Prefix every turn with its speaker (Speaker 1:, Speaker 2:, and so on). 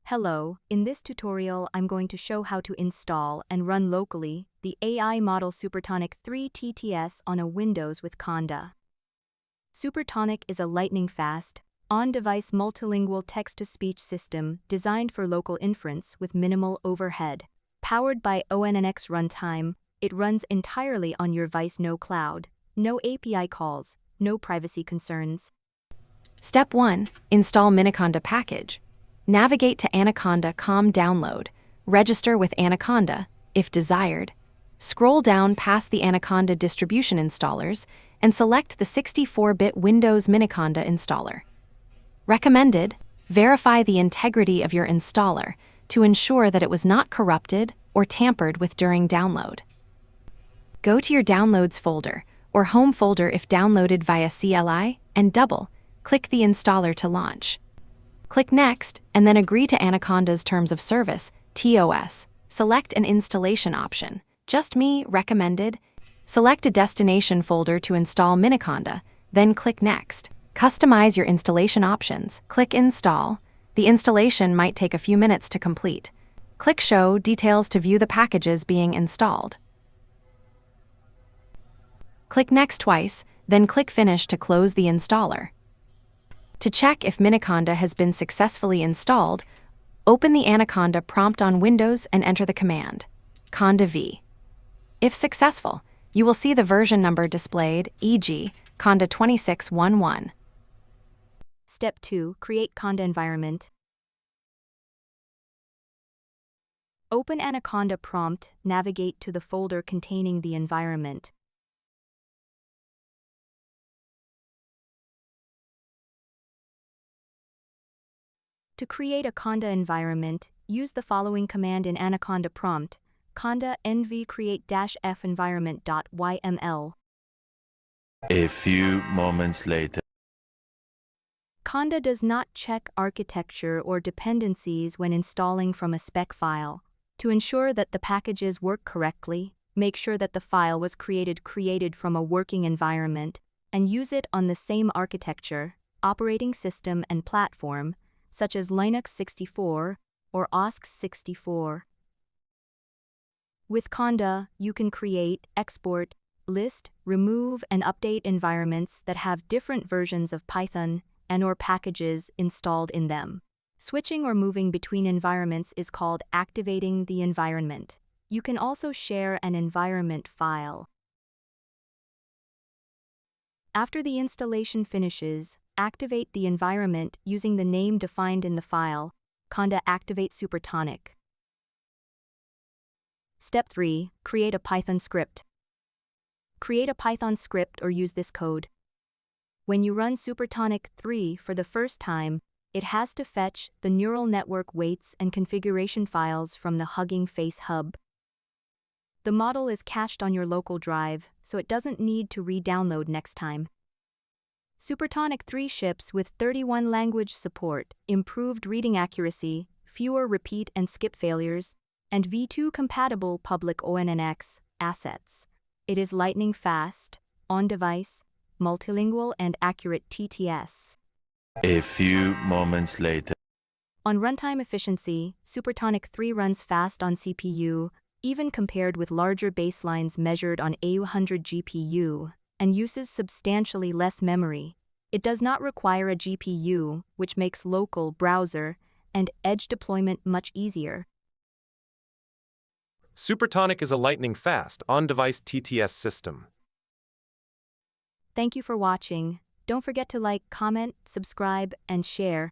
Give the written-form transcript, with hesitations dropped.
Speaker 1: Hello, in this tutorial I'm going to show how to install and run locally the AI model Supertonic 3 TTS on a Windows with Conda. Supertonic is a lightning-fast, on-device multilingual text-to-speech system designed for local inference with minimal overhead. Powered by ONNX runtime, it runs entirely on your device, no cloud, no API calls, no privacy concerns.
Speaker 2: Step 1. Install Miniconda package. Navigate to Anaconda.com download. Register with Anaconda, if desired. Scroll down past the Anaconda distribution installers and select the 64-bit Windows Miniconda installer. Recommended: verify the integrity of your installer to ensure that it was not corrupted or tampered with during download. Go to your Downloads folder or Home folder if downloaded via CLI and double-click the installer to launch. Click Next, and then agree to Anaconda's Terms of Service, TOS. Select an installation option. Just me, recommended. Select a destination folder to install Miniconda, then click Next. Customize your installation options. Click Install. The installation might take a few minutes to complete. Click Show details to view the packages being installed. Click Next twice, then click Finish to close the installer. To check if Miniconda has been successfully installed, open the Anaconda prompt on Windows and enter the command, Conda v. If successful, you will see the version number displayed, e.g., Conda 2611.
Speaker 1: Step 2. Create Conda environment. Open Anaconda prompt, navigate to the folder containing the environment. To create a Conda environment, use the following command in Anaconda prompt, conda env create-f environment.yml.
Speaker 3: A few moments later.
Speaker 1: Conda does not check architecture or dependencies when installing from a spec file. To ensure that the packages work correctly, make sure that the file was created from a working environment, and use it on the same architecture, operating system and platform, such as Linux 64 or OS 64. With Conda, you can create, export, list, remove, and update environments that have different versions of Python and/or packages installed in them. Switching or moving between environments is called activating the environment. You can also share an environment file. After the installation finishes, activate the environment using the name defined in the file, Conda activate Supertonic. Step 3. Create a Python script. Create a Python script or use this code. When you run Supertonic 3 for the first time, it has to fetch the neural network weights and configuration files from the Hugging Face hub. The model is cached on your local drive, so it doesn't need to re-download next time. Supertonic 3 ships with 31 language support, improved reading accuracy, fewer repeat and skip failures, and v2-compatible public ONNX assets. It is lightning fast, on-device, multilingual and accurate TTS.
Speaker 3: A few moments later.
Speaker 1: On runtime efficiency, Supertonic 3 runs fast on CPU, even compared with larger baselines measured on A100 GPU, and uses substantially less memory. It does not require a GPU, which makes local, browser, and edge deployment much easier.
Speaker 4: Supertonic is a lightning-fast, on-device TTS system.
Speaker 1: Thank you for watching. Don't forget to like, comment, subscribe, and share.